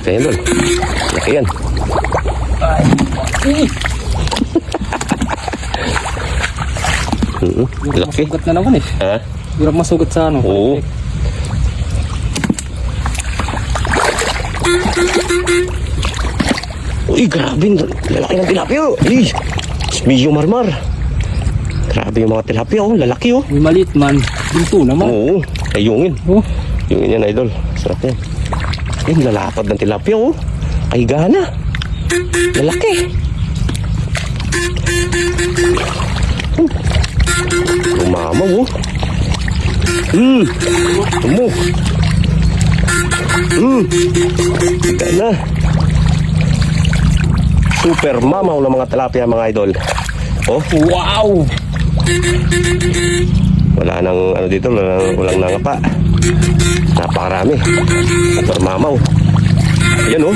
laki yan doon. Laki yan. Laki. Masugat na naman eh. Ha? Hirap masugat sa ano. Oo. Uy, grabe. Lalaki ng tilapia. Uy, medyo marmar. Grabe yung mga tilapia. Oh, lalaki oh. May maliit man. Ginto naman. Oo. Ay, yungin. Oh. Yungin yan, idol. Sarap yan. Ay, lalapad ng tilapia oh. Ay, gana. Lalaki. Umamaw oh. Tumo. Gana. Super mamaw ng mga tilapia mga idol. Oh, Wow! wala nang ano dito, walang nangapa. Napakarami. Super mamaw. Ayan oh.